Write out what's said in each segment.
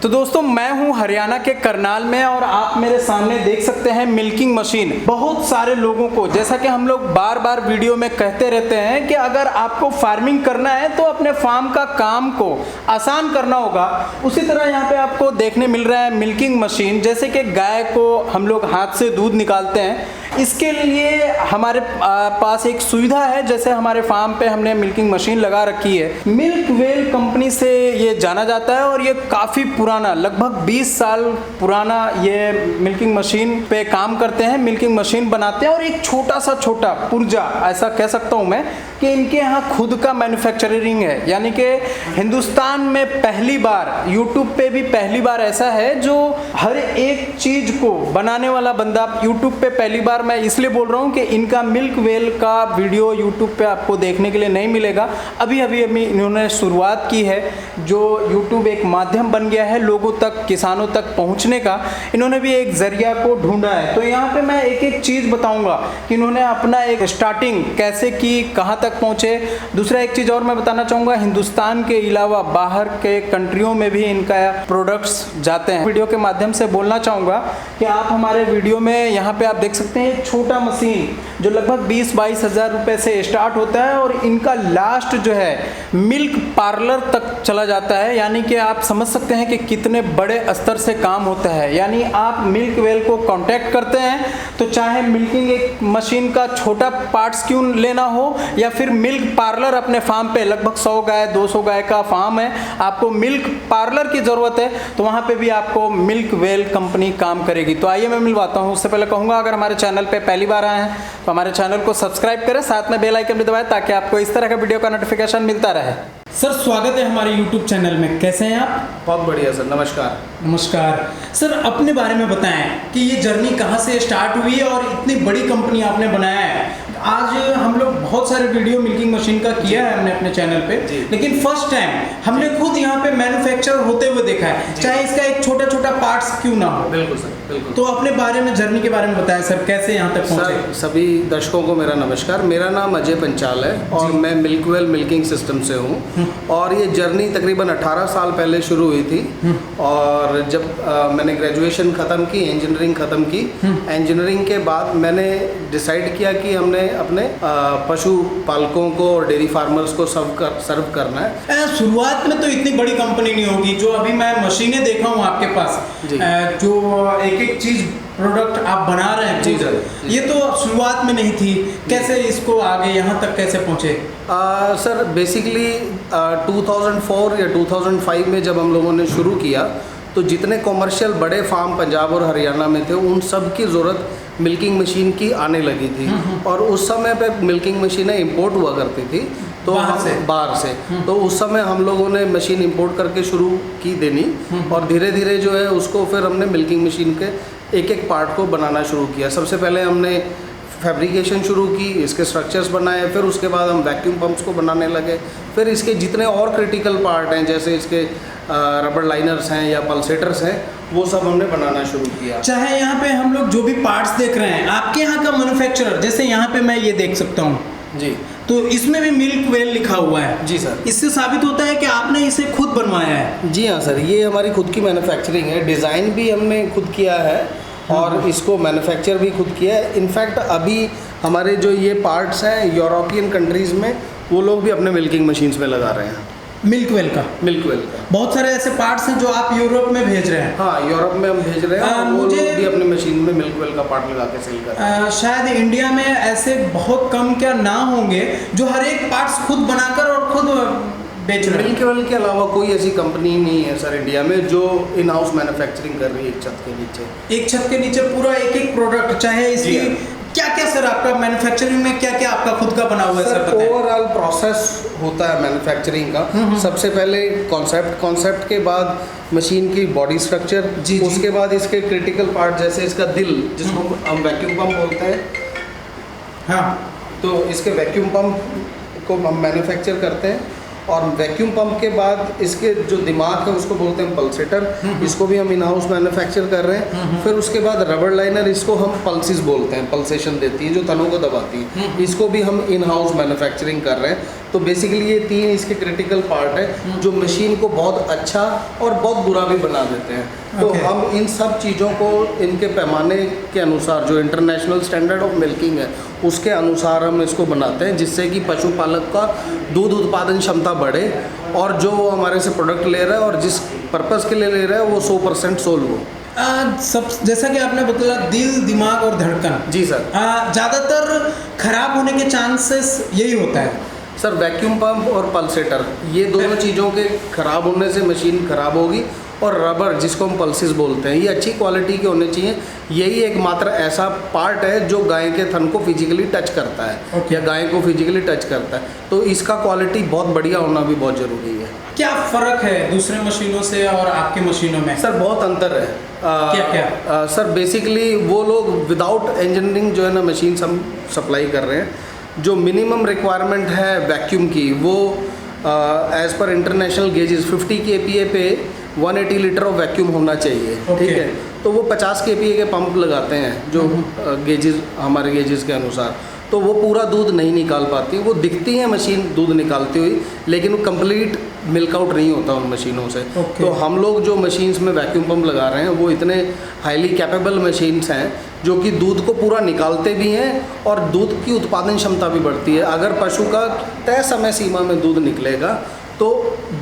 तो दोस्तों मैं हूं हरियाणा के करनाल में और आप मेरे सामने देख सकते हैं मिल्किंग मशीन। बहुत सारे लोगों को, जैसा कि हम लोग बार बार वीडियो में कहते रहते हैं कि अगर आपको फार्मिंग करना है तो अपने फार्म का काम को आसान करना होगा, उसी तरह यहाँ पे आपको देखने मिल रहा है मिल्किंग मशीन। जैसे कि गाय को हम लोग हाथ से दूध निकालते हैं, इसके लिए हमारे पास एक सुविधा है। जैसे हमारे फार्म पे हमने मिल्किंग मशीन लगा रखी है, मिल्क वेल कंपनी से ये जाना जाता है और ये काफ़ी पुराना, लगभग 20 साल पुराना ये मिल्किंग मशीन पे काम करते हैं, मिल्किंग मशीन बनाते हैं। और एक छोटा सा पुर्जा, ऐसा कह सकता हूँ मैं, कि इनके यहाँ खुद का मैन्युफैक्चरिंग है। यानी कि हिंदुस्तान में पहली बार, यूट्यूब पे भी पहली बार ऐसा है जो हर एक चीज़ को बनाने वाला बंदा यूट्यूब पे पहली बार। मैं इसलिए बोल रहा हूँ कि इनका मिल्क वेल का वीडियो यूट्यूब पे आपको देखने के लिए नहीं मिलेगा। अभी इन्होंने शुरुआत की है, जो यूट्यूब एक माध्यम बन गया है लोगों तक, किसानों तक पहुँचने का। इन्होंने भी एक जरिया को ढूंढा है। तो यहाँ पे मैं एक एक चीज़ बताऊँगा कि इन्होंने अपना एक स्टार्टिंग कैसे की, कहाँ तक पहुँचे। दूसरा एक चीज़ और मैं बताना चाहूँगा, हिंदुस्तान के अलावा बाहर के कंट्रियों में भी इनका प्रोडक्ट्स जाते हैं। वीडियो के माध्यम से बोलना चाहूँगा कि आप हमारे वीडियो में यहाँ पे आप देख सकते हैं छोटा मशीन जो लगभग 20-22 हज़ार रुपए से स्टार्ट होता है और इनका लास्ट जो है मिल्क पार्लर तक चला जाता है। यानी कि आप समझ सकते हैं कि कितने बड़े स्तर से काम होता है। यानी आप मिल्क वेल को कांटेक्ट करते हैं तो चाहे मिल्किंग एक मशीन का छोटा पार्ट्स क्यों लेना हो या फिर मिल्क पार्लर अपने फार्म पे, लगभग 100 गाय 200 गाय का फार्म है, आपको मिल्क पार्लर की ज़रूरत है तो वहाँ पे भी आपको मिल्क वेल कंपनी काम करेगी। तो आइए मैं मिलवाता हूँ। उससे पहले कहूँगा, अगर हमारे चैनल पे पहली बार आए हैं तो हमारे चैनल को सब्सक्राइब करें, साथ में बेल आइकन भी दबाएं ताकि आपको इस तरह का वीडियो का नोटिफिकेशन मिलता रहे। सर स्वागत है हमारे YouTube चैनल में, कैसे हैं आप? बहुत बढ़िया सर, नमस्कार। नमस्कार सर, अपने बारे में बताएं कि ये जर्नी कहाँ से स्टार्ट हुई है और इतनी बड़ी कंपनी आपने बनाया है। आज हम लोग बहुत सारे वीडियो मिल्किंग मशीन का किया है हमने अपने चैनल पे, लेकिन फर्स्ट टाइम हमने खुद यहाँ पे मैन्युफैक्चर होते हुए देखा है, चाहे इसका एक छोटा पार्ट्स क्यों ना हो। बिल्कुल सर, बिल्कुल। तो अपने बारे में, जर्नी के बारे में बताएं सर, कैसे यहाँ तक पहुँचे? सभी दर्शकों को मेरा नमस्कार। मेरा नाम अजय पंचाल है और मैं मिल्कवेल मिल्किंग सिस्टम से हूँ और ये जर्नी तकरीबन 18 साल पहले शुरू हुई थी। और जब मैंने ग्रेजुएशन ख़त्म की, इंजीनियरिंग ख़त्म की, इंजीनियरिंग के बाद मैंने डिसाइड किया कि हमने अपने पशु पालकों को और डेयरी फार्मर्स को सर्व करना है। शुरुआत में तो इतनी बड़ी कंपनी नहीं होगी, जो अभी मैं मशीनें देखा हूँ आपके पास, जो एक चीज़ प्रोडक्ट आप बना रहे हैं। जी सर, ये तो शुरुआत में नहीं थी, कैसे इसको आगे यहाँ तक कैसे पहुँचे? सर बेसिकली 2004 या 2005 में जब हम लोगों ने शुरू किया तो जितने कॉमर्शियल बड़े फार्म पंजाब और हरियाणा में थे उन सब की ज़रूरत मिल्किंग मशीन की आने लगी थी। और उस समय पे मिल्किंग मशीनें इंपोर्ट हुआ करती थी, तो बाहर से तो उस समय हम लोगों ने मशीन इंपोर्ट करके शुरू की देनी और धीरे धीरे जो है उसको फिर हमने मिल्किंग मशीन के एक एक पार्ट को बनाना शुरू किया। सबसे पहले हमने फैब्रिकेशन शुरू की, इसके स्ट्रक्चर्स बनाए, फिर उसके बाद हम वैक्यूम पंप्स को बनाने लगे, फिर इसके जितने और क्रिटिकल पार्ट हैं जैसे इसके रबर लाइनर्स हैं या पल्सेटर्स हैं, वो सब हमने बनाना शुरू किया। चाहे यहाँ पे हम लोग जो भी पार्ट्स देख रहे हैं, आपके यहाँ का मैन्युफैक्चरर, जैसे यहाँ पे मैं ये देख सकता हूँ जी, तो इसमें भी मिल्क वेल लिखा हुआ है। जी सर, इससे साबित होता है कि आपने इसे खुद बनवाया है। जी हाँ सर, ये हमारी खुद की मैन्युफैक्चरिंग है, डिज़ाइन भी हमने खुद किया है और इसको मैन्युफैक्चर भी खुद किया है। इनफैक्ट अभी हमारे जो ये पार्ट्स हैं यूरोपियन कंट्रीज़ में, वो लोग भी अपने मिल्किंग मशीन्स में लगा रहे हैं मिल्क वेल का। बहुत सारे ऐसे पार्ट्स हैं जो आप यूरोप में भेज रहे हैं। हाँ, यूरोप में हम भेज रहे हैं, वो लोग भी अपनी मशीन में मिल्क वेल का पार्ट लगा के सेल कर रहे हैं। शायद इंडिया में ऐसे बहुत कम क्या ना होंगे जो हर एक पार्ट्स खुद बनाकर और खुद बेच रहे हैं। मिल्क वेल के अलावा कोई ऐसी कंपनी नहीं है सर इंडिया में जो इन हाउस मैन्युफैक्चरिंग कर रही है एक छत के नीचे पूरा एक प्रोडक्ट, चाहे इसकी क्या क्या सर आपका मैन्युफैक्चरिंग में क्या क्या आपका खुद का बना हुआ है सर? ओवरऑल प्रोसेस होता है मैन्युफैक्चरिंग का। सबसे पहले कॉन्सेप्ट के बाद मशीन की बॉडी स्ट्रक्चर, उसके बाद इसके क्रिटिकल पार्ट जैसे इसका दिल, जिसको हम वैक्यूम पंप बोलते हैं। हाँ, तो इसके वैक्यूम पंप को हम मैन्युफैक्चर करते हैं और वैक्यूम पंप के बाद इसके जो दिमाग है उसको बोलते हैं पल्सेटर, इसको भी हम इन हाउस मैन्युफैक्चर कर रहे हैं। फिर उसके बाद रबर लाइनर, इसको हम पल्सेस बोलते हैं, पल्सेशन देती है जो तनों को दबाती है, इसको भी हम इन हाउस मैन्युफैक्चरिंग कर रहे हैं। तो बेसिकली ये 3 इसके क्रिटिकल पार्ट है जो मशीन को बहुत अच्छा और बहुत बुरा भी बना देते हैं। तो Okay. हम इन सब चीज़ों को इनके पैमाने के अनुसार जो इंटरनेशनल स्टैंडर्ड ऑफ मिल्किंग है उसके अनुसार हम इसको बनाते हैं, जिससे कि पशुपालक का दूध उत्पादन क्षमता बढ़े और जो वो हमारे से प्रोडक्ट ले रहा है और जिस पर्पज़ के लिए ले रहा है वो 100% सोल्व हो। सब जैसा कि आपने बताया दिल, दिमाग और धड़कन, जी सर। ज़्यादातर खराब होने के चांसेस यही होता है। सर वैक्यूम पंप और पल्सेटर ये दोनों चीज़ों के ख़राब होने से मशीन ख़राब होगी, और रबर जिसको हम पल्सेस बोलते हैं ये अच्छी क्वालिटी के होने चाहिए। यही एकमात्र ऐसा पार्ट है जो गाय के थन को फिजिकली टच करता है या गाय को फिजिकली टच करता है, तो इसका क्वालिटी बहुत बढ़िया होना भी बहुत ज़रूरी है। क्या फ़र्क है दूसरे मशीनों से और आपकी मशीनों में? सर बहुत अंतर है। क्या क्या? सर बेसिकली वो लोग विदाउट इंजीनियरिंग जो है ना मशीन हम सप्लाई कर रहे हैं, जो मिनिमम रिक्वायरमेंट है वैक्यूम की वो as per international gauges 50 kPa पे 180 लीटर ऑफ वैक्यूम होना चाहिए। ठीक है, तो वो 50 kPa के पंप लगाते हैं जो गेजेस हमारे गेजेस के अनुसार, तो वो पूरा दूध नहीं निकाल पाती। वो दिखती है मशीन दूध निकालती हुई, लेकिन वो कंप्लीट मिल्क आउट नहीं होता उन मशीनों से। तो हम लोग जो मशीन्स में वैक्यूम पंप लगा रहे हैं वो इतने हाईली कैपेबल मशीन्स हैं जो कि दूध को पूरा निकालते भी हैं और दूध की उत्पादन क्षमता भी बढ़ती है। अगर पशु का तय समय सीमा में दूध निकलेगा तो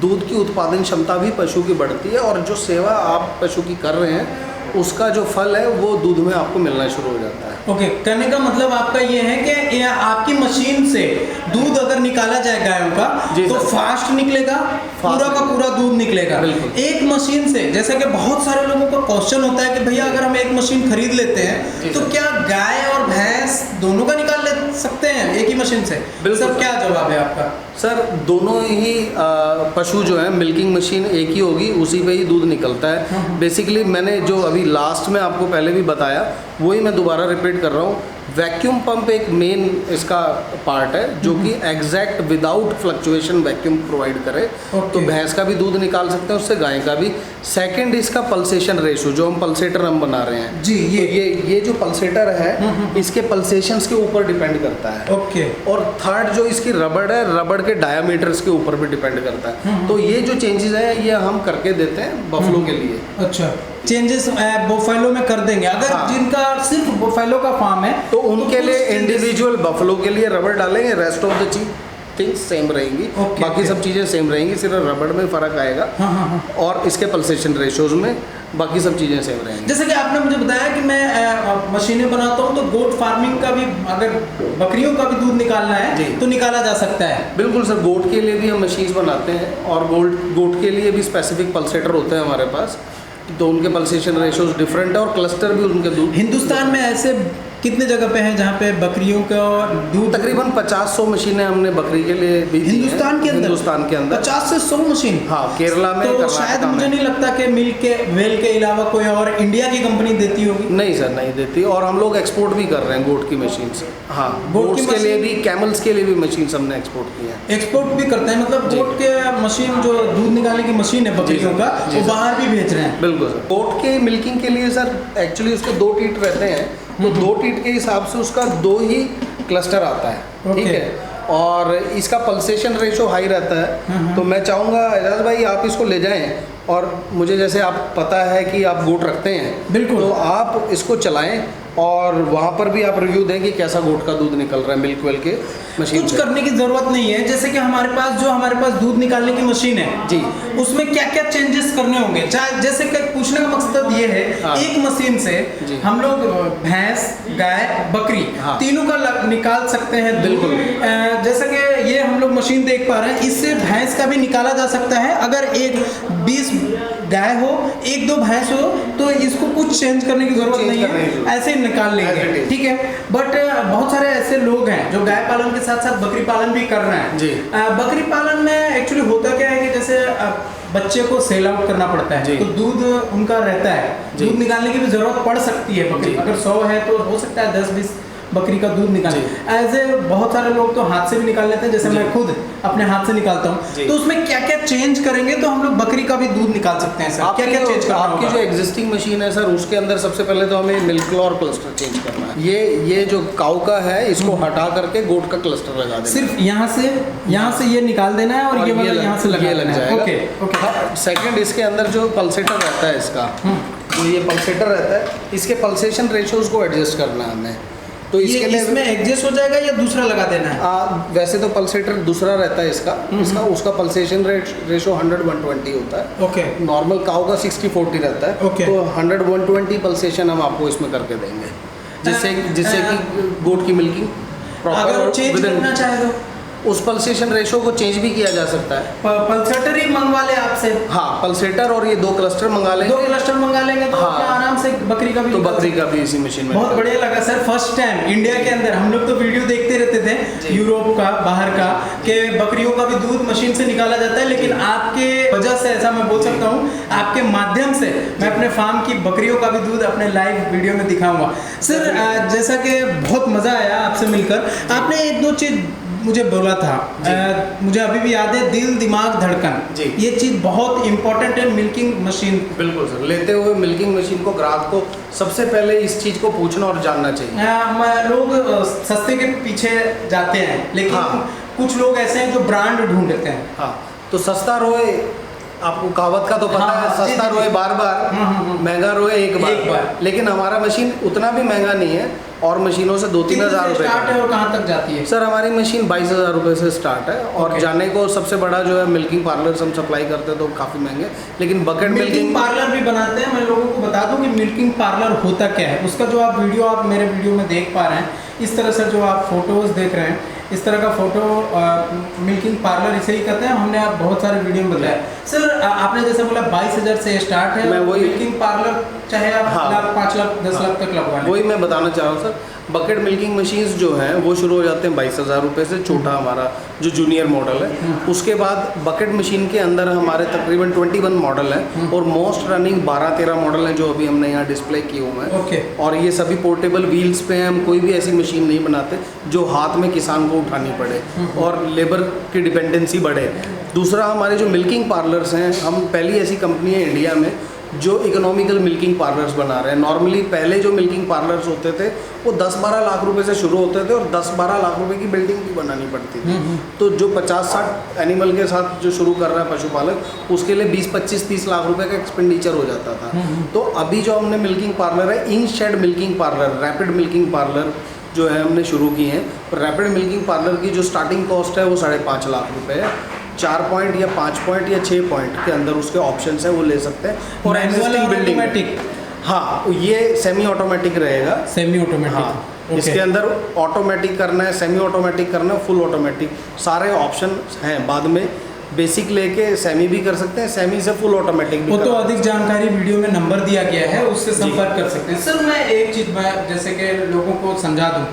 दूध की उत्पादन क्षमता भी पशु की बढ़ती है, और जो सेवा आप पशु की कर रहे हैं उसका जो फल है वो दूध में आपको मिलना शुरू हो जाता है। ओके, कहने का मतलब आपका ये है कि ये आपकी मशीन से दूध अगर निकाला जाए गायों का तो फास्ट निकलेगा, पूरा का पूरा दूध निकलेगा। एक मशीन से, जैसा कि बहुत सारे लोगों का क्वेश्चन होता है कि भैया अगर हम एक मशीन खरीद लेते हैं तो क्या गाय और भैंस दोनों का निकाल ले सकते हैं एक ही मशीन से? सर क्या जवाब है आपका? सर दोनों ही पशु जो है मिल्किंग मशीन एक ही होगी, उसी पे ही दूध निकलता है। बेसिकली मैंने जो अभी लास्ट में आपको पहले भी बताया वही मैं दोबारा रिपीट कर रहा हूँ। वैक्यूम पंप एक मेन इसका पार्ट है जो कि exact without fluctuation vacuum provide करे। तो भैंस का भी दूध निकाल सकते हैं उससे, गाय का भी। सेकंड इसका पल्सेशन रेशो जो हम पल्सेटर हम बना रहे हैं जी, ये जो पल्सेटर है इसके पल्सेशंस के ऊपर डिपेंड करता है। ओके। और थर्ड जो इसकी रबड़ है, रबड़ के डायमीटर्स के ऊपर भी डिपेंड करता है। तो ये जो चेंजेस हैं ये हम करके देते हैं बफलो के लिए। अच्छा, चेंजेस बोफेलो में कर देंगे। अगर जिनका सिर्फ बोफेलो का फार्म है तो उनके लिए इंडिविजुअल बफलो के लिए रबड़ डालेंगे, rest of the things same रहेंगी। बाकी सब चीज़ें सेम रहेंगी, सिर्फ रबड़ में फ़र्क आएगा और इसके पल्सेशन रेशोज में बाकी सब चीज़ें सेम रहेंगी। जैसे कि आपने मुझे बताया कि मैं मशीनें बनाता हूँ, तो गोट फार्मिंग का भी, अगर बकरियों का भी दूध निकालना है तो निकाला जा सकता है? बिल्कुल सर, गोट के लिए भी हम मशीन्स बनाते हैं और गोट के लिए भी स्पेसिफिक पल्सेटर होते हैं हमारे पास, तो उनके पल्सेशन रेशोज डिफरेंट है और क्लस्टर भी उनके दूध। हिंदुस्तान में ऐसे कितने जगह पे हैं जहाँ पे बकरियों का दूध? तकरीबन 50-100 मशीनें हमने बकरी के लिए भी हिंदुस्तान के अंदर 50 से 100 मशीन। हाँ, केरला में। तो शायद मुझे नहीं लगता कि मिल्क के वेल के अलावा कोई और इंडिया की कंपनी देती होगी। नहीं सर, नहीं देती, और हम लोग एक्सपोर्ट भी कर रहे हैं गोट की मशीन से। हाँ, गोट्स के लिए भी, कैमल्स के लिए भी मशीन हमने एक्सपोर्ट की है। एक्सपोर्ट भी करते हैं, मतलब गोट के मशीन जो दूध निकालने की मशीन है बकरियों का, वो बाहर भी भेज रहे हैं? बिल्कुल सर। गोट के मिल्किंग के लिए सर एक्चुअली उसके 2 टीट रहते हैं, तो 2 टीट के हिसाब से उसका 2 ही क्लस्टर आता है। ठीक है, और इसका पल्सेशन रेशो हाई रहता है। तो मैं चाहूँगा एजाज भाई आप इसको ले जाएं, और मुझे जैसे आप पता है कि आप गोट रखते हैं, बिल्कुल, तो आप इसको चलाएं और वहाँ पर भी आप रिव्यू दें कि कैसा गोट का दूध निकल रहा है मिल्क वेल के मशीन। कुछ करने की ज़रूरत नहीं है, जैसे कि हमारे पास दूध निकालने की मशीन है जी, उसमें क्या क्या चेंजेस करने होंगे? जैसे कि पूछने का मकसद ये है, एक मशीन से हम लोग भैंस, गाय, बकरी तीनों का निकाल सकते हैं। बिल्कुल, जैसे कि ये हम लोग मशीन देख पा रहे हैं, इससे भैंस का भी निकाला जा सकता है। अगर 20 गाय हो, 1-2 भैंस हो, तो इसको कुछ चेंज करने की जरूरत नहीं है, ऐसे निकाल लेंगे। ठीक है, बट बहुत सारे ऐसे लोग हैं जो गाय पालन के साथ साथ बकरी पालन भी कर रहे हैं जी। बकरी पालन में एक्चुअली होता क्या है कि जैसे बच्चे को सेल आउट करना पड़ता है, तो दूध उनका रहता है, दूध निकालने की भी जरूरत पड़ सकती है। बकरी अगर 100 है तो हो सकता है 10-20 बकरी का दूध निकालें। एज ए बहुत सारे लोग तो हाथ से भी निकाल लेते हैं, जैसे मैं खुद अपने हाथ से निकालता हूँ। तो उसमें क्या क्या चेंज करेंगे तो हम लोग बकरी का भी दूध निकाल सकते हैं सर? क्या क्या चेंज करना होगा? आपकी जो एग्जिस्टिंग मशीन है सर, उसके अंदर सबसे पहले तो हमें मिल्क और क्लस्टर चेंज करना है। ये जो काऊ का है इसको हटा करके गोट का क्लस्टर लगा देना। सिर्फ यहाँ से ये निकाल देना है और ये वाला यहाँ से लगा लग जाएगा। ओके। सेकंड, इसके अंदर जो पल्सेटर रहता है इसका, जो ये पल्सेटर रहता है, इसके पल्सेशन रेशियोज को एडजस्ट करना है हमें। तो इसके लिए इसमें एडजस्ट हो जाएगा या दूसरा लगा देना है? वैसे तो पल्सेटर दूसरा रहता है इसका उसका पल्सेशन रेशो 100-120 होता है। ओके। नॉर्मल काऊ का 60-40 रहता है। ओके। तो 100-120 पल्सेशन हम आपको इसमें करके देंगे, जिससे कि गोट की मिल्किंग प्रॉपर। अगर चेंज करना चाहे तो उस पल्सेशन रेशो को चेंज भी किया जा सकता है। पल्सेटर ही मंगवा ले आपसे? हाँ, पल्सेटर और ये 2 क्लस्टर मंगा लेंगे। 2 क्लस्टर मंगा लेंगे तो हाँ, अपना आराम से बकरी का भी। तो बकरी का भी इसी मशीन में। बहुत बढ़िया लगा सर। फर्स्ट टाइम इंडिया के अंदर, हम लोग तो वीडियो देखते रहते थे यूरोप का, बाहर का, कि बकरियों का भी दूध मशीन से निकाला जाता है, लेकिन आपके वजह से, ऐसा मैं बोल सकता हूँ, आपके माध्यम से मैं अपने फार्म की बकरियों का भी दूध अपने लाइव वीडियो में दिखाऊंगा। सर जैसा कि बहुत मज़ा आया आपसे मिलकर। आपने 1-2 चीज़ मुझे बोला था, मुझे अभी भी याद है, दिल दिमाग धड़कन, ये चीज़ बहुत इंपॉर्टेंट है मिल्किंग मशीन। बिल्कुल सर। लेते हुए मिल्किंग मशीन को ग्राहक को सबसे पहले इस चीज़ को पूछना और जानना चाहिए। लोग सस्ते के पीछे जाते हैं, लेकिन कुछ लोग ऐसे हैं जो ब्रांड ढूंढते हैं। हाँ, तो सस्ता रोए, आपको कहावत का तो पता है, सस्ता रोए बार बार, महंगा रोए एक बार। लेकिन हमारा मशीन उतना भी महंगा नहीं है, और मशीनों से 2-3 हज़ार रुपये स्टार्ट है। और कहाँ तक जाती है सर? हमारी मशीन 22,000 रुपये से स्टार्ट है। और जाने को सबसे बड़ा जो है मिल्किंग पार्लर हम सप्लाई करते हैं तो काफ़ी महंगे, लेकिन बकेट मिल्किंग पार्लर भी बनाते हैं। मैं लोगों को बता दूं कि मिल्किंग पार्लर होता क्या है। उसका जो आप मेरे वीडियो में देख पा रहे हैं, इस तरह से जो आप फोटोज़ देख रहे हैं, इस तरह का फोटो मिल्किंग पार्लर इसे ही कहते हैं। हमने आप बहुत सारे वीडियो में बताया। सर आपने जैसे बोला 22,000 से स्टार्ट है, मैं वही मिल्किंग पार्लर चाहे आप 1 लाख 5 लाख 10 लाख तक लगवा लें। वही मैं बताना चाह रहा हूँ सर। बकेट मिल्किंग मशीन्स जो हैं वो शुरू हो जाते हैं 22,000 रुपये से, छोटा हमारा जो जूनियर मॉडल है। उसके बाद बकेट मशीन के अंदर हमारे तकरीबन 21 मॉडल है, और मोस्ट रनिंग 12-13 मॉडल हैं जो अभी हमने यहाँ डिस्प्ले किए हुए हैं। ओके। और ये सभी पोर्टेबल व्हील्स पे हैं। हम कोई भी ऐसी मशीन नहीं बनाते जो हाथ में किसान को उठानी पड़े और लेबर की डिपेंडेंसी बढ़े। दूसरा, हमारे जो मिल्किंग पार्लर्स हैं, हम पहली ऐसी कंपनी है इंडिया में जो इकोनॉमिकल मिल्किंग पार्लर्स बना रहे हैं। नॉर्मली पहले जो मिल्किंग पार्लर्स होते थे वो 10-12 लाख रुपए से शुरू होते थे, और 10-12 लाख रुपए की बिल्डिंग भी बनानी पड़ती थी। तो जो 50-60 एनिमल के साथ जो शुरू कर रहा है पशुपालक, उसके लिए 20-25-30 लाख रुपए का एक्सपेंडिचर हो जाता था। तो अभी जो हमने मिल्किंग पार्लर है, in shed milking parlour, rapid milking parlour जो है हमने शुरू की हैं। रैपिड मिल्किंग पार्लर की जो स्टार्टिंग कॉस्ट है वो 5.5 लाख रुपए है। 4 पॉइंट या 5 पॉइंट या 6 पॉइंट के अंदर उसके ऑप्शंस हैं, वो ले सकते हैं। और एग्जिस्टिंग बिल्डिंग, हाँ, ये सेमी ऑटोमेटिक रहेगा। Semi automatic. हाँ, इसके अंदर ऑटोमेटिक करना है, सेमी ऑटोमेटिक करना है, फुल ऑटोमेटिक, सारे ऑप्शन हैं। बाद में बेसिक लेके सेमी भी कर सकते हैं, सेमी से फुल ऑटोमेटिक भी। वो तो अधिक जानकारी वीडियो में नंबर दिया गया है, उससे संपर्क कर सकते हैं। सर मैं एक चीज़ जैसे कि लोगों को समझा दूँ,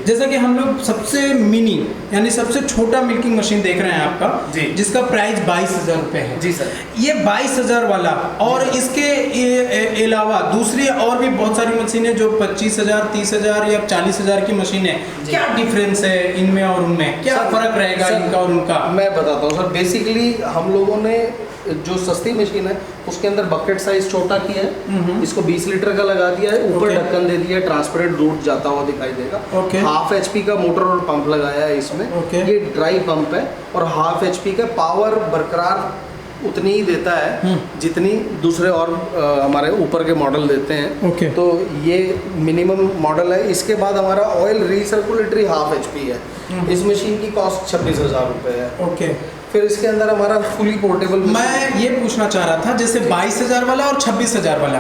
जैसा कि हम लोग सबसे मिनी यानी सबसे छोटा मिल्किंग मशीन देख रहे हैं आपका, जिसका प्राइस 22,000 रुपये है। जी सर। ये 22,000 वाला, और इसके अलावा दूसरी और भी बहुत सारी मशीनें जो 25,000, 30,000 या 40,000 की मशीन है। क्या डिफरेंस है इनमें और उनमें? क्या फर्क रहेगा इनका और उनका? मैं बताता हूँ सर। बेसिकली हम लोगों ने जो सस्ती मशीन है उसके अंदर बकेट साइज छोटा किया है, इसको 20 लीटर का लगा दिया है, ऊपर ढक्कन दे दिया है, ट्रांसपेरेंट दूध जाता हुआ दिखाई देगा। 1/2 HP का मोटर और पंप लगाया है इसमें। ये ड्राई पंप है, और 1/2 HP का पावर बरकरार उतनी ही देता है जितनी दूसरे और हमारे ऊपर के मॉडल देते हैं। तो ये मिनिमम मॉडल है। इसके बाद हमारा ऑयल रिसर्कुलेटरी 1/2 HP है। इस मशीन की कॉस्ट 26,000 रुपये है। फिर इसके अंदर हमारा फुली पोर्टेबल। मैं ये पूछना चाह रहा था, जैसे 22,000 वाला और 26,000 वाला,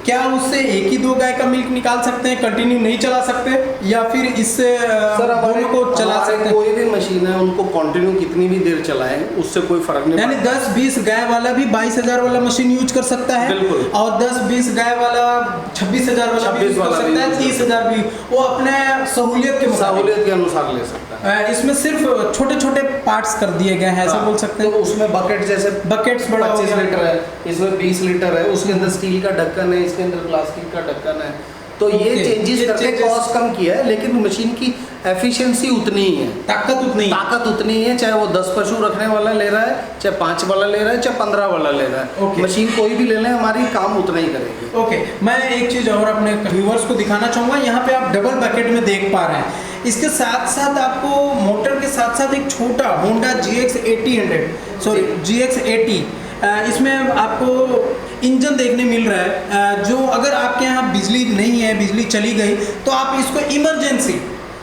क्या उससे एक ही 2 गाय का मिल्क निकाल सकते हैं, कंटिन्यू नहीं चला सकते, या फिर इससे सर दोनों को चला सकते हैं? कोई भी मशीन है उनको कंटिन्यू कितनी भी देर चलाएं उससे कोई फर्क नहीं। यानी 10-20 गाय वाला भी 22,000 वाला मशीन यूज कर सकता है। बिल्कुल। और 10-20 गाय वाला 26,000 वाला भी यूज कर सकता है, 30,000 भी, वो अपने सहूलियत के अनुसार ले सकता है। इसमें सिर्फ छोटे छोटे पार्ट्स कर दिए गए हैं, ऐसा बोल सकते हैं। तो उसमें बकेट जैसे बकेट्स बड़ा 25 लीटर है, इसमें 20 लीटर है, उसके अंदर स्टील का ढक्कन है, इसके अंदर प्लास्टिक का ढक्कन है। तो ये Okay, चेंजेस ये करके changes- कॉस्ट कम किया है, लेकिन मशीन की एफिशिएंसी उतनी ही है, ताकत उतनी है। ताकत उतनी ही है, चाहे वो 10 पशु रखने वाला ले रहा है, चाहे 5 वाला ले रहा है, चाहे 15 वाला ले रहा है। Okay. मशीन कोई भी ले लें, हमारी काम उतना ही करेगी। ओके, मैं एक चीज़ और अपने व्यूवर्स को दिखाना चाहूँगा। यहाँ पे आप डबल बकेट में देख पा रहे हैं। इसके साथ साथ आपको मोटर के साथ साथ एक छोटा होंडा GX 80 सॉरी GX 80 इसमें आपको इंजन देखने मिल रहा है, जो अगर आपके यहाँ बिजली नहीं है, बिजली चली गई तो आप इसको इमरजेंसी,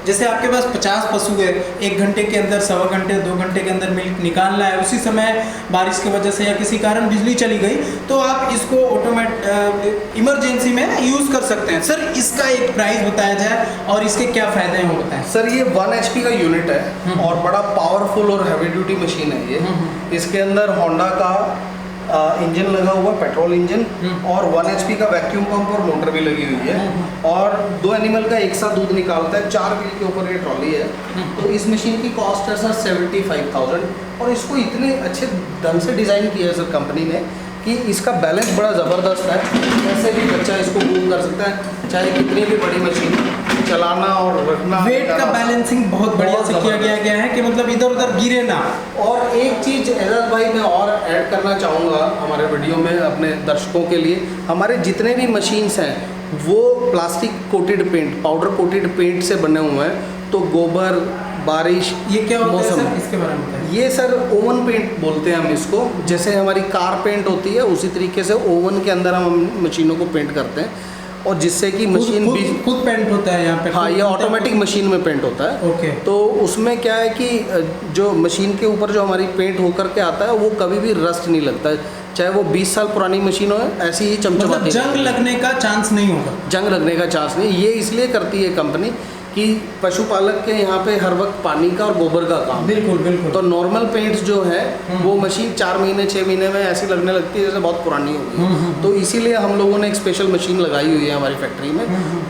जैसे आपके पास 50 पशु है, 1 घंटे के अंदर, सवा घंटे, 2 घंटे के अंदर मिल्क निकालना है, उसी समय बारिश की वजह से या किसी कारण बिजली चली गई, तो आप इसको इमरजेंसी में यूज़ कर सकते हैं। सर, इसका एक प्राइस बताया जाए और इसके क्या फ़ायदे हैं वो बताएं। सर, ये 1 HP का यूनिट है और बड़ा पावरफुल और हैवी ड्यूटी मशीन है ये। इसके अंदर होंडा का इंजन लगा हुआ, पेट्रोल इंजन, और 1 HP का वैक्यूम पंप और मोटर भी लगी हुई है, और 2 एनिमल का एक साथ दूध निकालता है। 4 व्हील के ऊपर ये ट्रॉली है। तो इस मशीन की कॉस्ट है सर 75,000, और इसको इतने अच्छे ढंग से डिज़ाइन किया है सर कंपनी ने कि इसका बैलेंस बड़ा ज़बरदस्त है। कैसे भी बच्चा इसको मूव कर सकता है, चाहे कितनी भी बड़ी मशीन चलाना और रखना। वेट का बैलेंसिंग बहुत बढ़िया से किया गया है कि मतलब इधर उधर गिरे ना। और एक चीज़ एजाज भाई मैं और ऐड करना चाहूँगा हमारे वीडियो में अपने दर्शकों के लिए, हमारे जितने भी मशीन्स हैं वो plastic coated paint, powder coated paint से बने हुए हैं। तो गोबर, बारिश, ये क्या होता है मौसम, सर? इसके बारे में बताइए। ये सर ओवन पेंट बोलते हैं हम इसको। जैसे हमारी कार पेंट होती है, उसी तरीके से ओवन के अंदर हम मशीनों को पेंट करते हैं, और जिससे कि मशीन खुद पेंट होता है यहाँ पे। हाँ, ये ऑटोमेटिक मशीन में पेंट होता है। ओके। तो उसमें क्या है कि जो मशीन के ऊपर जो हमारी पेंट होकर के आता है वो कभी भी रस्ट नहीं लगता है, चाहे वो 20 साल पुरानी मशीन हो, ऐसी ही चमचमाती। मतलब जंग लगने का चांस नहीं होगा। जंग लगने का चांस नहीं। ये इसलिए करती है कंपनी कि पशुपालक के यहाँ पे हर वक्त पानी का और गोबर का काम। बिल्कुल बिल्कुल। तो नॉर्मल पेंट्स जो है वो मशीन 4 महीने 6 महीने में ऐसी लगने लगती है जैसे बहुत पुरानी हो गई। तो इसीलिए हम लोगों ने एक स्पेशल मशीन लगाई हुई है हमारी फैक्ट्री में,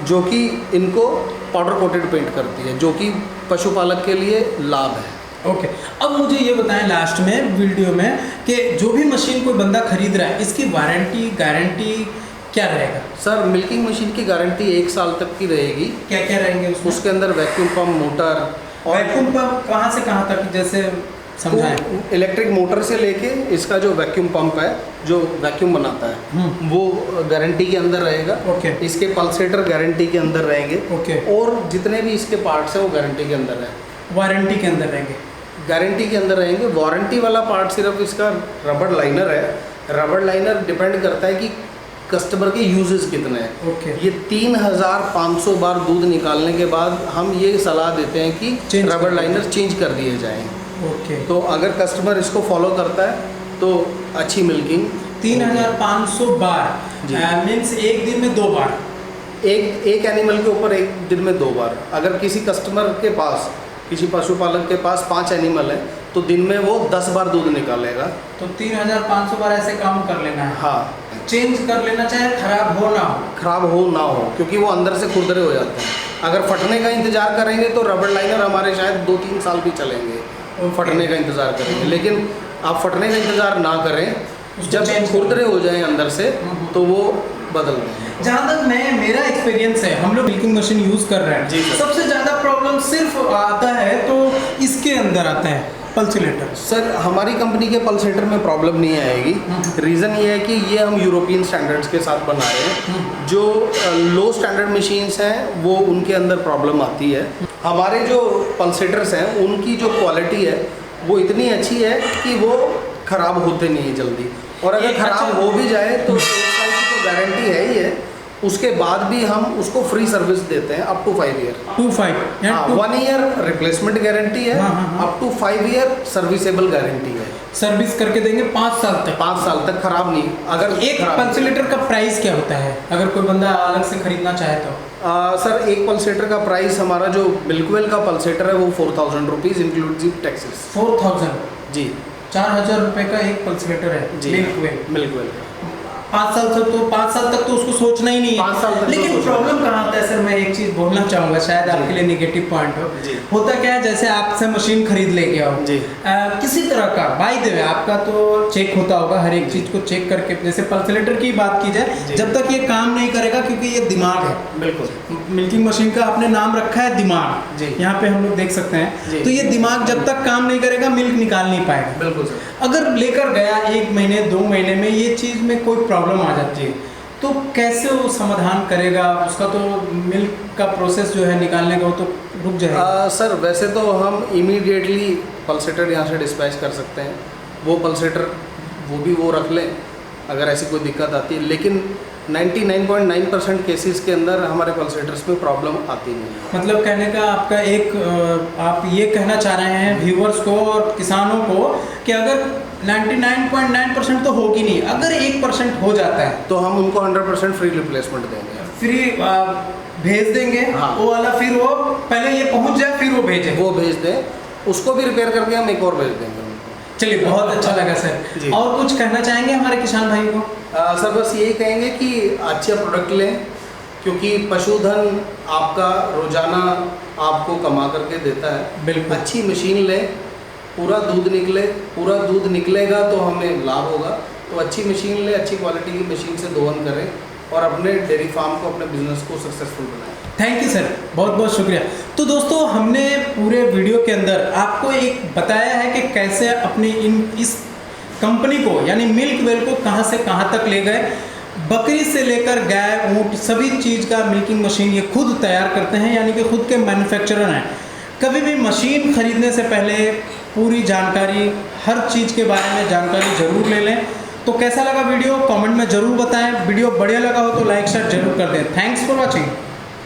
जो कि इनको पाउडर कोटेड पेंट करती है, जो कि पशुपालक के लिए लाभ है। ओके, अब मुझे ये बताएं लास्ट में वीडियो में कि जो भी मशीन कोई बंदा खरीद रहा है, इसकी वारंटी गारंटी क्या रहेगा? सर, मिल्किंग मशीन की गारंटी 1 साल तक की रहेगी। क्या क्या रहेंगे उसमें? उसके अंदर वैक्यूम पंप, मोटर और वैक्यूम पंप कहाँ से कहाँ तक, जैसे समझाएं। इलेक्ट्रिक मोटर से लेके इसका जो वैक्यूम पंप है जो वैक्यूम बनाता है वो गारंटी के अंदर रहेगा। ओके। इसके पल्सेटर गारंटी के अंदर रहेंगे। ओके। और जितने भी इसके पार्ट्स हैं वो गारंटी के अंदर है, वारंटी के अंदर रहेंगे। गारंटी के अंदर रहेंगे। वारंटी वाला पार्ट सिर्फ इसका रबड़ लाइनर है। रबड़ लाइनर डिपेंड करता है कि कस्टमर के यूजेस कितने हैं। ओके। ये 3500 बार दूध निकालने के बाद हम ये सलाह देते हैं कि रबड़ लाइनर चेंज कर दिए जाएं। ओके। तो अगर कस्टमर इसको फॉलो करता है तो अच्छी मिल्किंग। 3500 बार मीन्स एक दिन में 2 बार। एक एनिमल के ऊपर एक दिन में 2 बार। अगर किसी कस्टमर के पास, किसी पशुपालक के पास 5 एनिमल है तो दिन में वो 10 बार दूध निकालेगा। तो 3500 बार ऐसे काम कर लेना है। हाँ, चेंज कर लेना, चाहे खराब हो ना हो। खराब हो ना हो, क्योंकि वो अंदर से खुरदरे हो जाते हैं। अगर फटने का इंतज़ार करेंगे तो रबड़ लाइनर हमारे शायद 2-3 साल भी चलेंगे। फटने का इंतज़ार करेंगे, लेकिन आप फटने का इंतज़ार ना करें, जब खुरदरे हो जाएं अंदर से तो वो बदल दें। जहाँ तक मेरा एक्सपीरियंस है, हम लोग मिल्किंग मशीन यूज़ कर रहे हैं जी सर। सबसे ज़्यादा प्रॉब्लम सिर्फ आता है तो इसके अंदर आता है पल्सेटर। सर, हमारी कंपनी के पल्सेटर में प्रॉब्लम नहीं आएगी। रीज़न ये है कि ये हम यूरोपियन स्टैंडर्ड्स के साथ बना रहे हैं। जो लो स्टैंडर्ड मशीन्स हैं वो उनके अंदर प्रॉब्लम आती है। हमारे जो पल्सेटर्स हैं उनकी जो क्वालिटी है वो इतनी अच्छी है कि वो ख़राब होते नहीं जल्दी, और अगर ख़राब हो भी जाए तो 1 साल की तो गारंटी है ही है। उसके बाद भी हम उसको फ्री सर्विस देते हैं up to 5 year. 1 year replacement guarantee है, up to 5 year serviceable guarantee है। सर्विस करके देंगे 5 साल तक। 5 साल तक खराब नहीं। अगर एक पल्सेटर का प्राइस क्या होता है अगर कोई बंदा अलग से खरीदना चाहे तो? सर, एक पल्सेटर का प्राइस, हमारा जो मिल्कवेल का पल्सेटर है वो 4000 रुपीज़ इंक्लूडिव टैक्सेस। 4000 जी। 4000 रुपये का एक पल्सेटर है जी, मिल्कवेल। मिल्कवेल। 5 साल तक तो 5 साल तक तो उसको सोचना ही नहीं 5 साल तक है। तो लेकिन सोचना प्रॉब्लम कहाँ आता है सर, मैं एक चीज़ बोलना चाहूँगा, शायद जी। आपके लिए नेगेटिव पॉइंट हो। जी। होता क्या है, जैसे आपसे मशीन खरीद लेके आओ, जी। किसी तरह का बाय द वे आपका तो चेक होता होगा, हर एक चीज़ को चेक करके, जैसे पल्सलेटर की बात की जाए, जी। जब तक ये काम नहीं करेगा, क्योंकि ये दिमाग है, बिल्कुल मिल्किंग मशीन का आपने नाम रखा है दिमाग, जी। यहाँ पे हम लोग देख सकते हैं। जी। तो ये दिमाग जब तक काम नहीं करेगा मिल्क निकाल नहीं पाएगा। बिल्कुल सर। अगर लेकर गया 1 महीने 2 महीने में ये चीज़ में कोई प्रॉब्लम आ जाती है, तो कैसे वो समाधान करेगा उसका? तो मिल्क का प्रोसेस जो है निकालने का वो तो रुक जाएगा। सर वैसे तो हम इमीडिएटली पल्सेटर यहाँ से डिस्पैच कर सकते हैं, वो पल्सेटर वो रख लें अगर ऐसी कोई दिक्कत आती है, लेकिन 99.9% केसेस के अंदर हमारे पल्सेटर्स में प्रॉब्लम आती नहीं है। मतलब कहने का आपका एक आप ये कहना चाह रहे हैं व्यूअर्स को और किसानों को कि अगर 99.9% तो होगी नहीं, अगर 1% हो जाता है तो हम उनको 100% फ्री रिप्लेसमेंट देंगे। फ्री भेज देंगे। हाँ। वो वाला फिर वो पहले ये पहुंच जाए फिर वो भेजे। वो भेज दें, उसको भी रिपेयर करके हम एक और भेज देंगे उनको। चलिए, बहुत अच्छा लगा जी। सर। और कुछ कहना चाहेंगे हमारे किसान भाई को? सर बस यही कहेंगे कि अच्छा प्रोडक्ट लें, क्योंकि पशुधन आपका रोजाना आपको कमा करके देता है। बिल्कुल। अच्छी मशीन लें, पूरा दूध निकलेगा तो हमें लाभ होगा। तो अच्छी मशीन लें, अच्छी क्वालिटी की मशीन से दोहन करें और अपने डेयरी फार्म को, अपने बिजनेस को सक्सेसफुल बनाएं। थैंक यू सर, बहुत बहुत शुक्रिया। तो दोस्तों, हमने पूरे वीडियो के अंदर आपको एक बताया है कि कैसे अपनी इस कंपनी को यानी मिल्क वेल को कहां से कहां तक ले गए। बकरी से लेकर गाय, ऊँट, सभी चीज़ का मिल्किंग मशीन ये खुद तैयार करते हैं, यानी कि खुद के मैन्युफैक्चरर हैं। कभी भी मशीन खरीदने से पहले पूरी जानकारी, हर चीज़ के बारे में जानकारी ज़रूर ले लें। तो कैसा लगा वीडियो कमेंट में ज़रूर बताएं। वीडियो बढ़िया लगा हो तो लाइक शेयर जरूर कर दें। Thanks for watching.